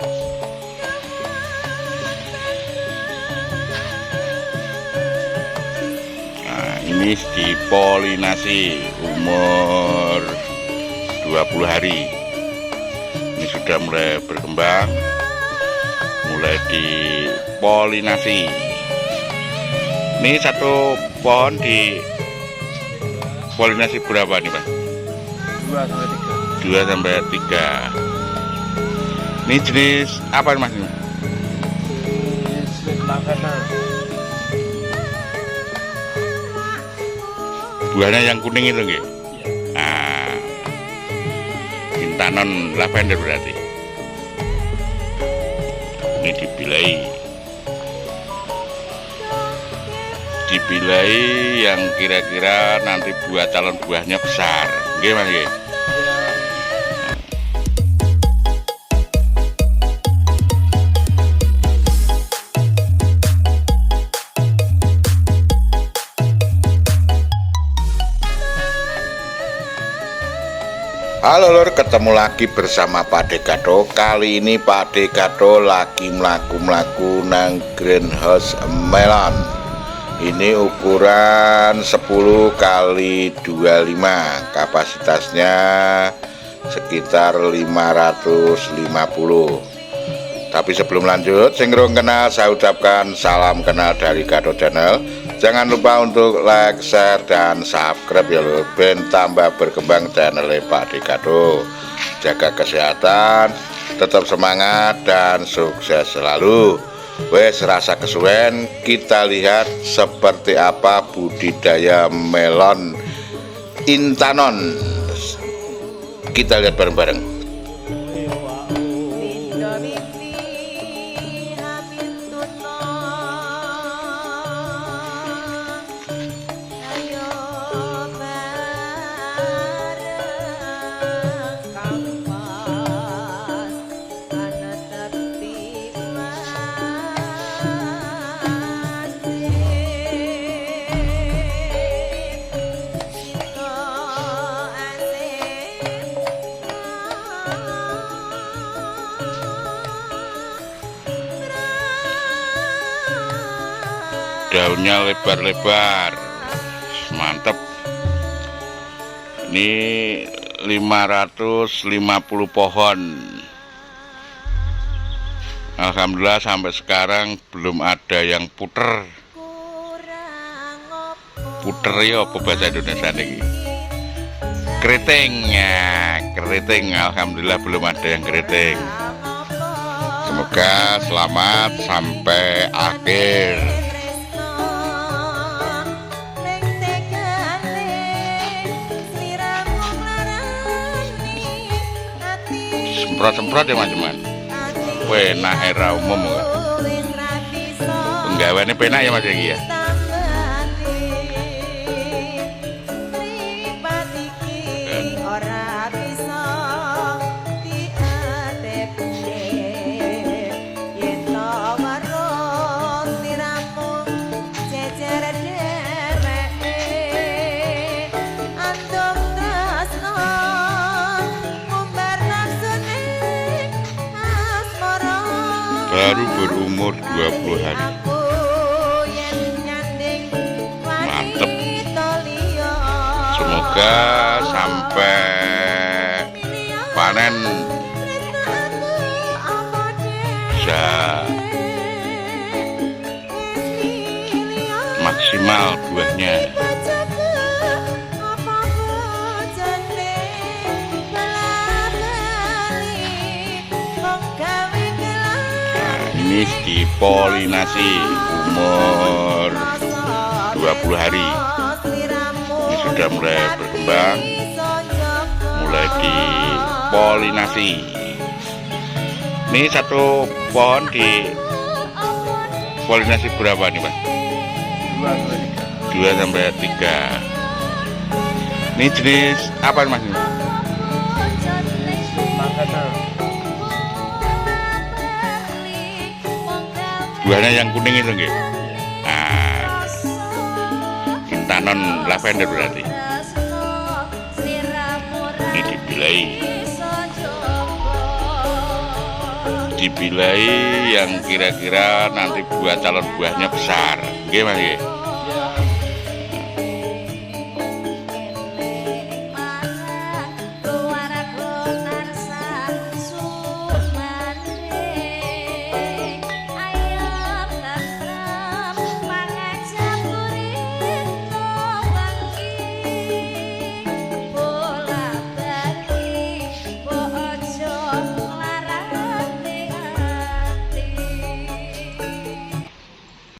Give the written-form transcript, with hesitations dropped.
Nah, ini dipolinasi umur 20 hari. Ini sudah mulai berkembang, mulai dipolinasi. Ini satu pohon di polinasi berapa nih, Pak? 2 sampai 3. Ini jenis apa Mas? Sweet lavender. Buahnya yang kuning itu nggih? Nah, Intanon lavender berarti. Ini dibilai yang kira-kira nanti buah calon buahnya besar, nggih Mas nggih? Halo lur, ketemu lagi bersama Pak Dekado. Kali ini Pak Dekado lagi melaku nang greenhouse melon. Ini ukuran 10 kali 25, kapasitasnya sekitar 550. Tapi sebelum lanjut, sing durung kenal saya ucapkan salam kenal dari Gado Channel. Jangan lupa untuk like, share, dan subscribe ya lho, ben tambah berkembang channel Pak Dekado. Jaga kesehatan, tetap semangat dan sukses selalu. Wes rasa kesuwen, kita lihat seperti apa budidaya melon Intanon. Kita lihat bareng-bareng. Daunnya lebar-lebar, mantep. Ini 550 pohon. Alhamdulillah sampai sekarang belum ada yang puter. Puter ya apa bahasa Indonesia ini? Keriting ya, keriting. Alhamdulillah belum ada yang keriting. Semoga selamat sampai akhir. Semprot-semprot ya mas-mas. Enak era umum kan. Penggawaannya penak ya mas ya. Baru berumur 20 hari. Mantep. Semoga sampai panen bisa maksimal buahnya. Ini dipolinasi umur 20 hari. Ini sudah mulai berkembang, mulai dipolinasi. Ini satu pohon di polinasi berapa nih Pak? 2 sampai 3. Ini jenis apa Mas? Buahnya yang kuning itu nggih? Nah, Intanon lavender berarti. Ini dibilai dibilai yang kira-kira nanti buah calon buahnya besar. Nggih Mas nggih.